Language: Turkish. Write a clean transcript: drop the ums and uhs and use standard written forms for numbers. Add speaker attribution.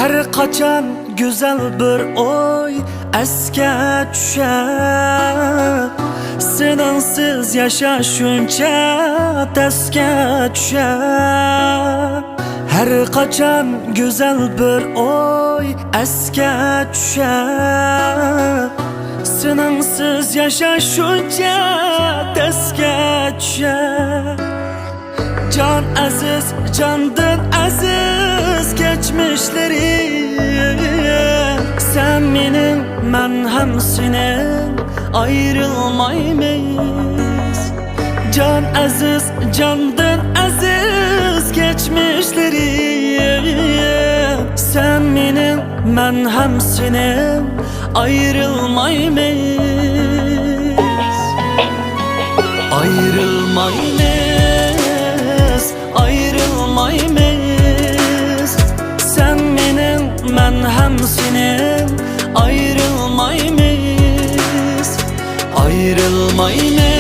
Speaker 1: Her kaçan güzel bir oy esке düşer. Senensiz yaşaşınca tesке düşer. Her kaçan güzel bir oy esке düşer. Senensiz yaşaşınca tesке düşer. Can aziz, candan aziz geçmişleri. Sen benim, ben hem senin, ayrılmayız. Can aziz, candan aziz geçmişleri. Sen benim, ben hem senin, ayrılmayız. Ayrılmayız, ayrılmayız. Sen benim, ben hem senin, ayrılmayız. Ayrılmayız.